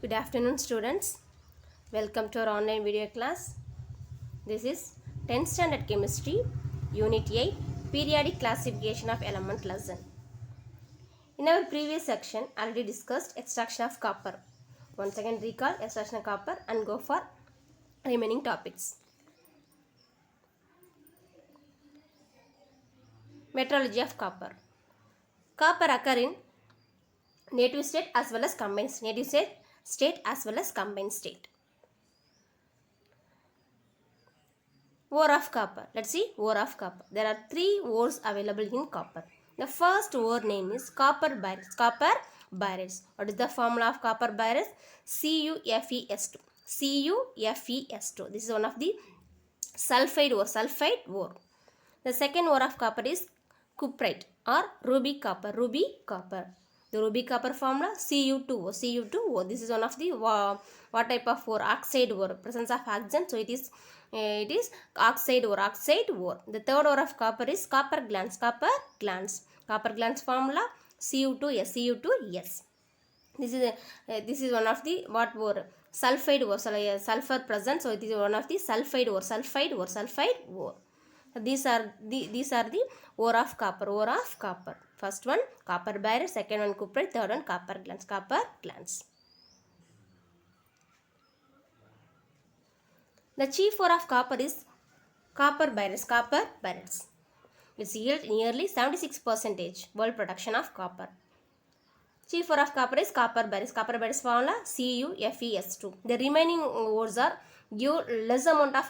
Good afternoon, students. Welcome to our online video class. This is 10th standard chemistry, unit 8, periodic classification of element lesson. In our previous section, already discussed extraction of copper. Once again, recall extraction of copper and go for remaining topics. Metrology of copper. Copper occur in native state as well as combined state as well as combined state. Ore of copper. Let's see ore of copper. There are three ores available in copper. The first ore name is copper biretes. Copper biretes. What is the formula of copper biretes? CuFeS2. CuFeS2. This is one of the sulfide ore. The second ore of copper is cuprite or ruby copper. The ruby copper formula Cu2O. This is one of the what type of ore? Oxide ore. Presence of oxygen, so it is oxide ore. The third ore of copper is copper glans. Copper glans formula Cu2S. This is one of the what ore? Sulfide ore. Sulfur present, so it is one of the sulfide ore. These are the ore of copper. First one copper biretes, second one cuprite, third one copper glans. The chief ore of copper is copper biretes. It yields nearly 76% world production of copper. Chief ore of copper is copper biretes. Copper biretes formula CuFeS2. The remaining ores are give less amount of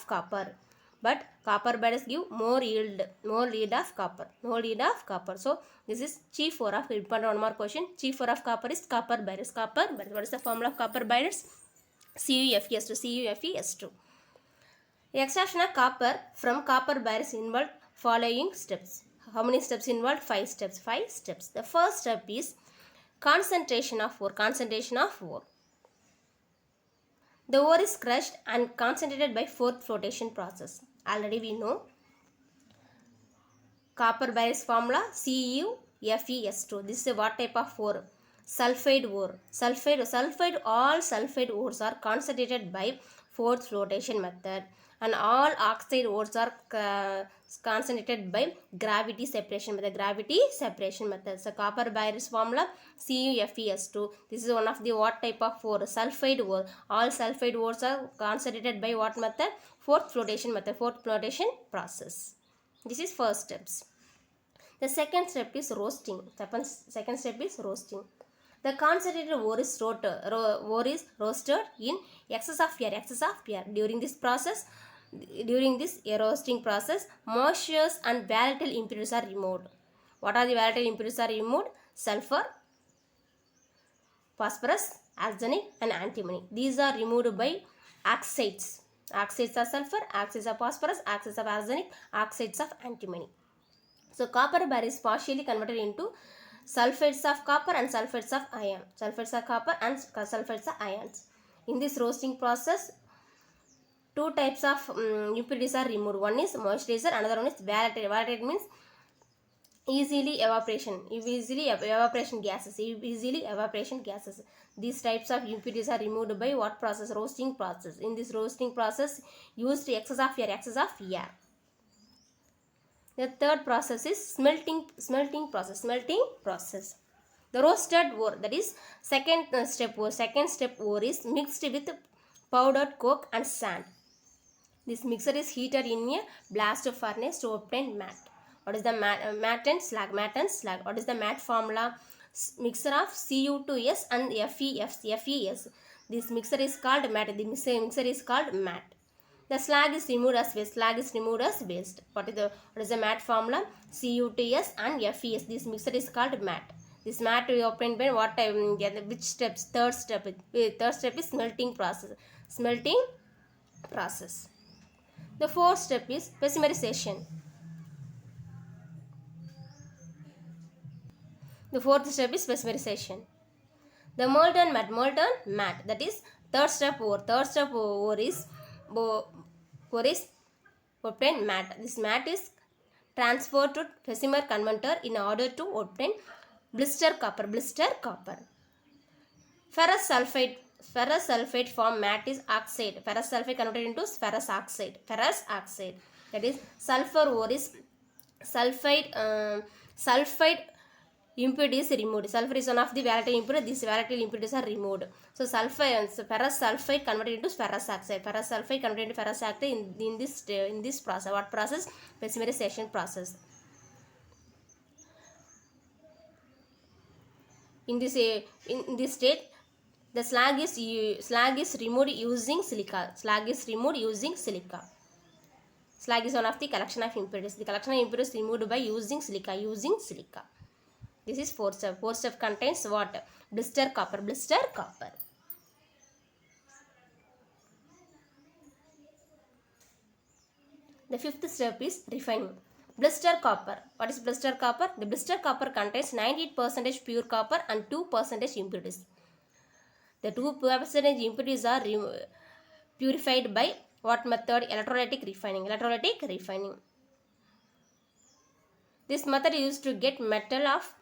copper. But copper biretes give more yield of copper. So this is chief ore of, important one more question. Chief ore of copper is copper biretes. What is the formula of copper biretes? CuFeS2. Extraction of copper from copper biretes involve following steps. How many steps involved? 5 steps. The first step is concentration of ore. The ore is crushed and concentrated by fourth flotation process. Already we know copper biretes formula CuFeS2. This is what type of ore? Sulfide ore. All sulfide ores are concentrated by fourth flotation method, and all oxide ores are concentrated by gravity separation method. So copper biretes formula CuFeS2. This is one of the what type of ore? Sulfide ore. All sulfide ores are concentrated by what method? Fourth flotation process. This is first steps. The second step is roasting. The concentrated ore is roasted in excess of air. During this roasting process, moisture and volatile impurities are removed. What are the volatile impurities are removed? Sulfur, phosphorus, arsenic and antimony. These are removed by oxides. Oxides are sulfur, oxides of phosphorus, oxides of arsenic, oxides of antimony. So copper biretes is partially converted into sulfates of copper and sulfates of iron. In this roasting process, two types of impurities are removed. One is moisturizer, another one is volatile. Volatile means easily evaporation gases. These types of impurities are removed by what process? Roasting process. In this roasting process, used excess of air. The third process is smelting process. The roasted ore, that is second step ore is mixed with powdered coke and sand. This mixture is heated in a blast furnace to obtain matte. What is the matte and slag? What is the matte formula? Mixture of Cu2S and FeS. This mixture is called matte. The slag is removed as waste. What is the matte formula? Cu2S and FeS. This mixture is called matte. This matte we obtained by what time? Which steps? Third step is smelting process. The fourth step is polymerization. The molten matte. That is third step ore is obtained matte. This matte is transferred to Bessemer converter in order to obtain blister copper. Ferrous sulfate form matte is oxide. Ferrous sulfate converted into ferrous oxide. Ferrous oxide. That is sulfur ore is sulfide impurity is removed. Sulfur is one of the volatile impurity. These volatile impurities are removed. So ferrous sulfide converted into ferrous oxide. Ferrous sulfide converted into ferrous oxide in this process. What process? Polymerization process. In this state, the slag is removed using silica. Slag is removed using silica. Slag is one of the collection of impurities. The collection of impurities removed by using silica. This is fourth step. Fourth step contains what? Blister copper. Blister copper. The fifth step is refining. Blister copper. What is blister copper? The blister copper contains 98% pure copper and 2% impurities. The 2% impurities are purified by what method? Electrolytic refining. Electrolytic refining. This method is used to get metal of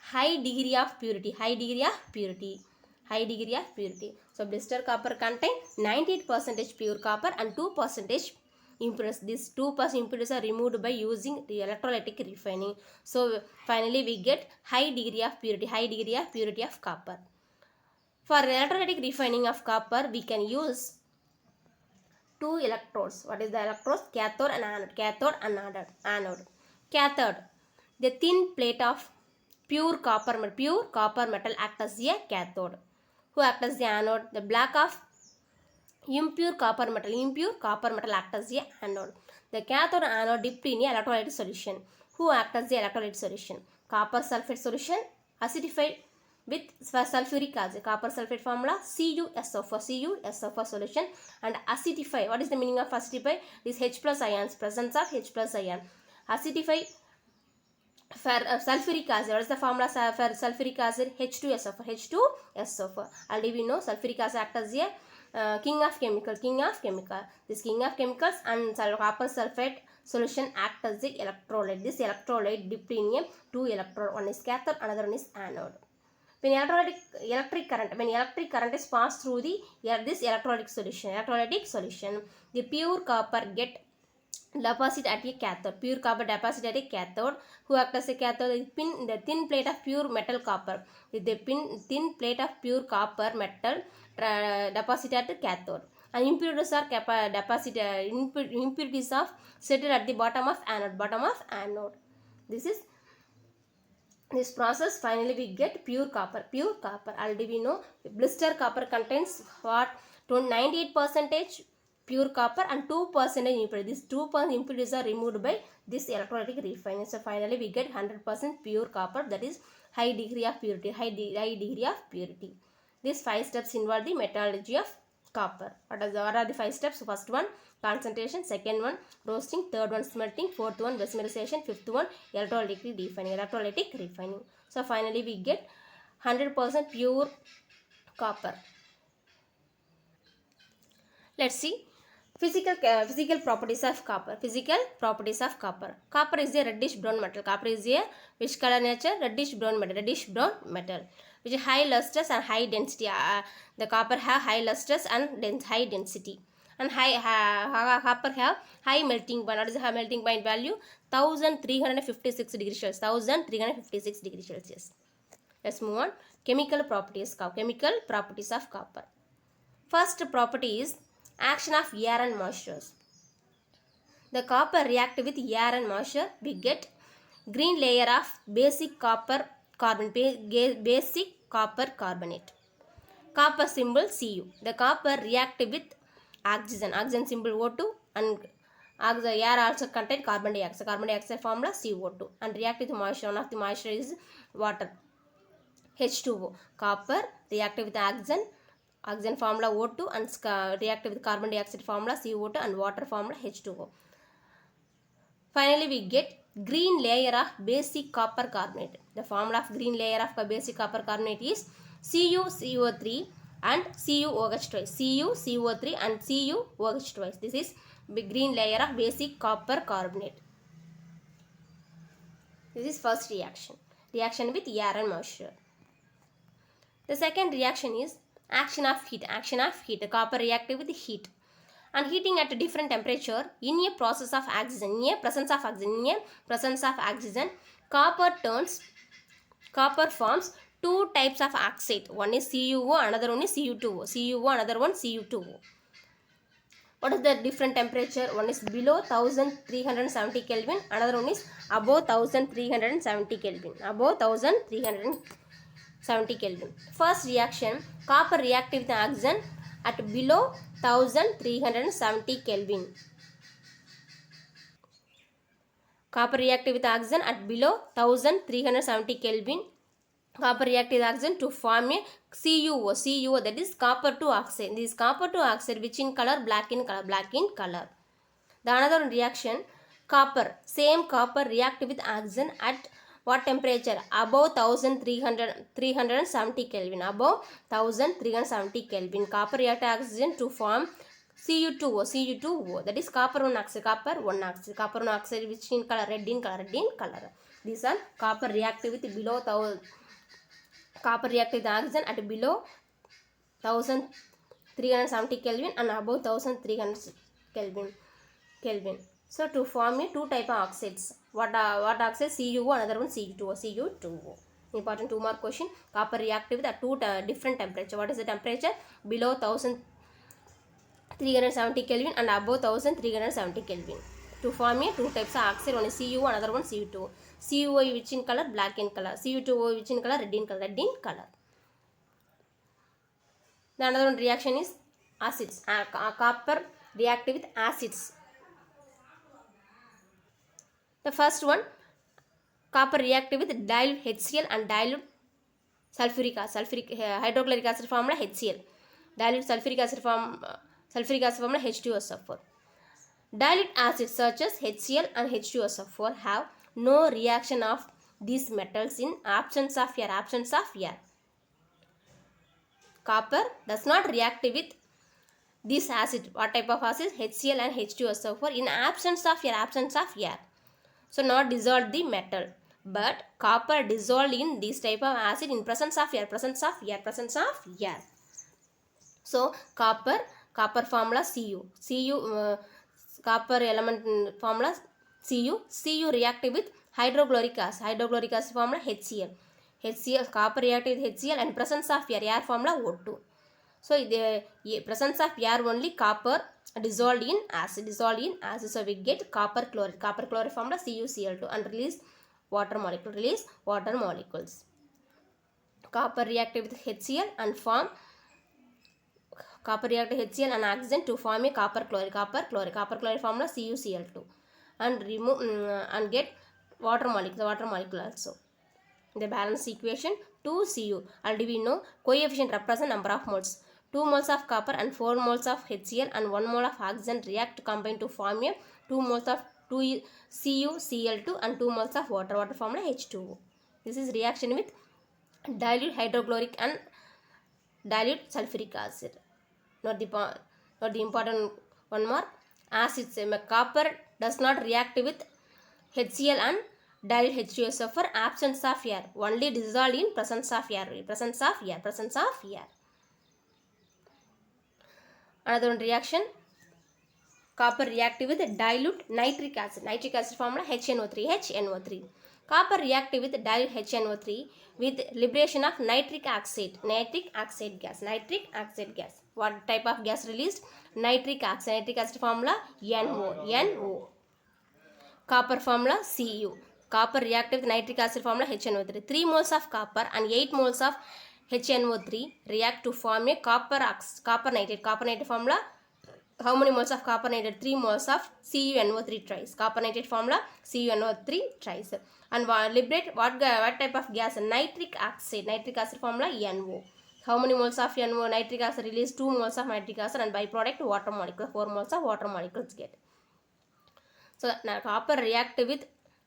high degree of purity. High degree of purity. High degree of purity. So blister copper contains 98% pure copper and 2% impurities. These 2% impurities are removed by using the electrolytic refining. So finally we get high degree of purity. High degree of purity of copper. For electrolytic refining of copper, we can use two electrodes. What is the electrodes? Cathode and anode. Cathode and anode. Cathode. The thin plate of pure copper metal act as a cathode. Who act as the anode? The black of impure copper metal act as a anode. The cathode and anode dipped in a electrolytic solution. Who act as the electrolytic solution? Copper sulfate solution acidified with sulfuric acid. Copper sulfate formula CuSO4 solution and acidify. What is the meaning of acidify? This H plus ions, presence of H plus ion. Acidify sulfuric acid. What is the formula for sulfuric acid? H2SO4. Already we know sulfuric acid acts as a king of chemical. This king of chemicals and copper sulfate solution act as the electrolyte. This electrolyte dipped in a two electrode. One is cathode, another one is anode. When electric current is passed through this electrolytic solution, the pure copper get deposit at a cathode. Pure copper deposit at a cathode. Who act as a cathode? The thin plate of pure metal copper. The thin plate of pure copper metal deposit at the cathode. And impurities are impurities of settled at the bottom of anode. This process finally we get pure copper. Already we know blister copper contains what? 98% pure copper and 2% impurity. These 2% impurities are removed by this electrolytic refining. So finally we get 100% pure copper, that is high degree of purity. These 5 steps involve the metallurgy of copper. What are the 5 steps? First one, concentration. Second one, roasting. Third one, smelting. Fourth one, polymerization. Fifth one, electrolytic refining. So finally we get 100% pure copper. Let's see physical properties of copper. Copper is a reddish brown metal. Copper is a which color nature? Reddish brown metal. Which is high lustrous and high density. The copper have high lustrous and high density. And copper have high melting point. What is the high melting point value? 1356 degrees Celsius. 1356 degrees Celsius. Let's move on. Chemical properties of copper. First property is action of air and moisture. The copper react with air and moisture. We get green layer of basic copper carbonate. Copper symbol Cu. The copper react with oxygen symbol O2, and air also contain carbon dioxide formula CO2, and react with moisture. One of the moisture is water, H2O. Copper react with oxygen formula O2 and react with carbon dioxide formula CO2 and water formula H2O. Finally we get green layer of basic copper carbonate. The formula of green layer of basic copper carbonate is CuCO3 and CuOH twice. CuCO3 and CuOH twice. This is green layer of basic copper carbonate. This is first reaction with air and moisture. The second reaction is action of heat. Action of heat. The copper reacted with heat. And heating at a different temperature in a process of oxygen, in a presence of oxygen, copper forms two types of oxide. One is CuO, another one is Cu2O. CuO, another one Cu2O. What is the different temperature? One is below 1370 Kelvin, another one is above 1370 Kelvin. Above 1370 Kelvin. First reaction, copper reacted with oxygen at below 1370 Kelvin. Copper reacted with oxygen at below 1370 Kelvin. Copper react with oxygen to form a CuO, that is copper to oxide. This copper to oxide which in color? Black in color. The another reaction, same copper react with oxygen at what temperature? Above 1370 Kelvin. Above 1370 Kelvin. Copper react with oxygen to form Cu2O, that is copper 1 oxide, copper 1 oxide which in color? Red in color. These are copper react with oxygen at below 1370 Kelvin and above 1300 Kelvin. So to form a two type of oxides. What oxide? CuO, another one Cu2O. Important 2 mark question. Copper react with at two different temperature. What is the temperature? Below 1370 Kelvin and above 1370 Kelvin. To form a two types of oxide. One is CuO, another one Cu2O. CuO which in color? Black in color. Cu2O which in color? Red in color. The another one reaction is acids. Copper react with acids. The first one, copper react with dilute HCl and dilute hydrochloric acid formula HCl. Dilute sulfuric acid formula H2SO4. Dilute acids such as HCl and H2SO4 have no reaction of these metals in absence of air. Copper does not react with this acid. What type of acid? HCl and H2SO4 in absence of air. So not dissolve the metal. But copper dissolved in this type of acid in presence of air. So copper formula Cu. Copper element formula Cu. Cu reacted with hydrochloric acid. Hydrochloric acid formula HCl. Copper reacted with HCl and presence of air formula O2. So the presence of air only, copper dissolved in acid. So we get copper chloride. Copper chloride formula CuCl2 and release water molecules. Copper reacted with HCl and form HCl and oxygen to form a copper chloride. Copper chloride formula CuCl2 and remove and get water molecule also. The balance equation 2Cu. Already we know coefficient represent number of moles. 2 moles of copper and 4 moles of HCl and 1 mole of oxygen react to combine to form a 2 moles of CuCl2 and 2 moles of water formula H2O. This is reaction with dilute hydrochloric and dilute sulfuric acid. Not the important one more. Acids. Copper does not react with HCl and dilute H2SO for absence of air. Only dissolved in presence of air. Another one reaction, copper react with dilute nitric acid. Nitric acid formula HNO3. Copper react with dilute HNO3 with liberation of nitric oxide gas. What type of gas released? Nitric oxide. Nitric acid formula NO. Copper formula Cu. Copper react with nitric acid formula HNO3. 3 moles of copper and 8 moles of HNO3 react to form a copper nitrate. Copper nitrate formula, how many moles of copper nitrate? 3 moles of CuNO3 tries. Copper nitrate formula CuNO3 tries. And liberate what type of gas? Nitric oxide. Nitric acid formula NO. How many moles of NO? Nitric acid release 2 moles of nitric acid and byproduct water molecule. 4 moles of water molecules get. So now copper react with,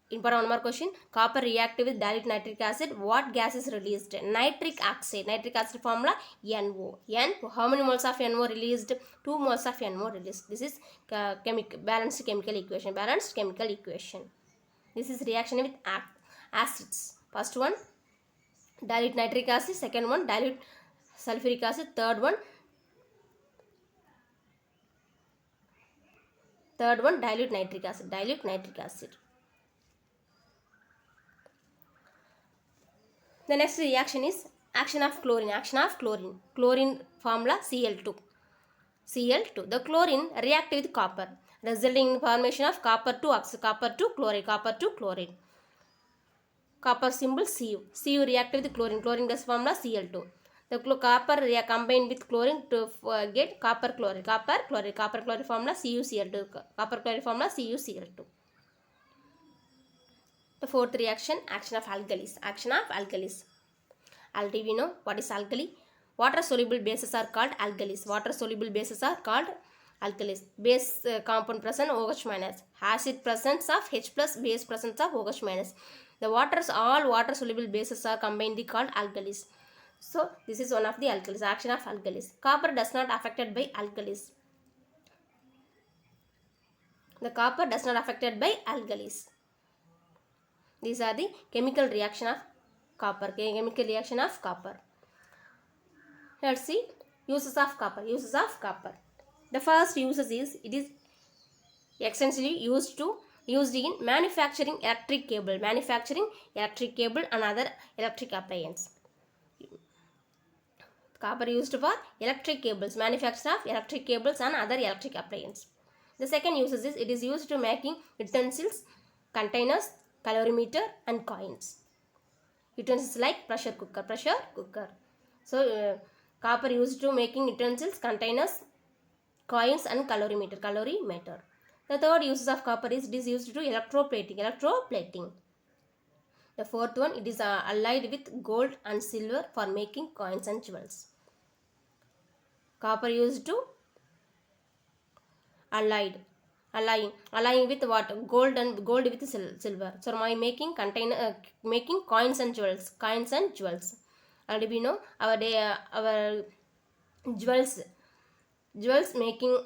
important one more question, copper react with dilute nitric acid. What gas is released? Nitric oxide. Nitric acid formula NO. How many moles of NO released? 2 moles of NO released. This is balanced chemical equation. This is reaction with acids. First one, dilute nitric acid, second one dilute sulfuric acid, third one dilute nitric acid, dilute nitric acid. The next reaction is action of chlorine, chlorine formula Cl2. The chlorine react with copper, resulting in formation of copper to chloride. Copper symbol Cu react with chlorine gas formula Cl2. The copper combined with chlorine to get copper chloride formula CuCl2, copper chloride formula CuCl2. The fourth reaction, action of alkalis. Already we know what is alkali. Water soluble bases are called alkalis. Base compound present OH minus. Acid presence of H plus, base presence of OH minus. All water soluble bases are combined called alkalis. So this is one of the alkalis, action of alkalis. Copper does not affected by alkalis. The copper does not affected by alkalis. These are the chemical reaction of copper. Let's see uses of copper. The first uses is it is extensively used in manufacturing electric cable and other electric appliances. Copper used for electric cables, manufacture of electric cables and other electric appliances. The second uses is it is used to making utensils, containers, calorimeter and coins. Utensils like pressure cooker. So copper used to making utensils, containers, coins and calorimeter. The third uses of copper is it is used to electroplating. The fourth one, it is allied with gold and silver for making coins and jewels. Copper used to allying with what? Gold with silver. So by making coins and jewels. And we know our jewels making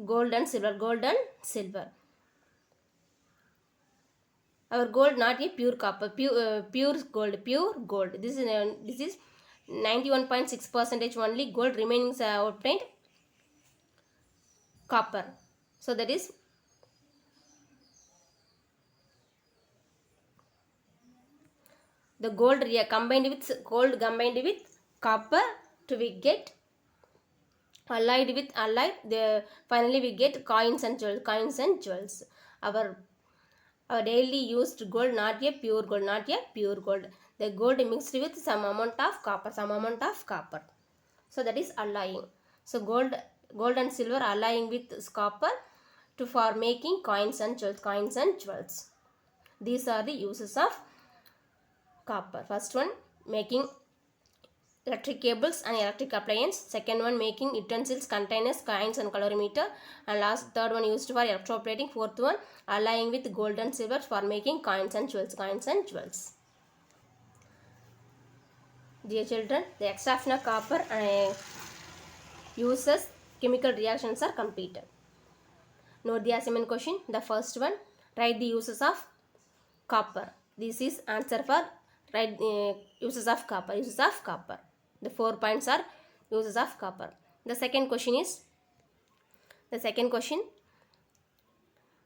gold and silver. Our gold not a pure copper, pure gold. This is 91.6% only gold, remaining obtained copper. So that is the gold combined with copper to we get allied. Finally we get coins and jewels. Our daily used gold, not a pure gold. The gold mixed with some amount of copper. So that is allying. So gold and silver allying with copper for making coins and jewels. These are the uses of copper. First one, making electric cables and electric appliance. Second one, making utensils, containers, coins and calorimeter. And third one used for electroplating. Fourth one, allying with gold and silver for making coins and jewels. Dear children, the extraction of copper uses chemical reactions are completed. Note the assignment question. The first one, write the uses of copper. This is answer for uses of copper. The 4 points are uses of copper. The second question,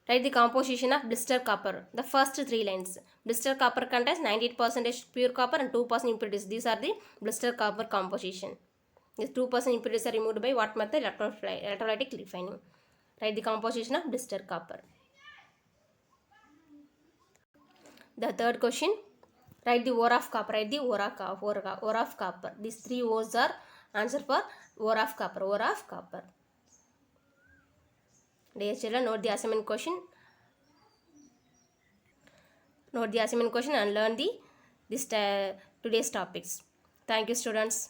write the composition of blister copper. The first 3 lines. Blister copper contains 98% pure copper and 2% impurities. These are the blister copper composition. These 2% impurities are removed by what method? Electrolytic refining. Write the composition of blister copper. The third question, write the ore of copper. Ore of copper. These 3 ores are answer for ore of copper. Dear children, note the assignment question. And learn today's topics. Thank you, students.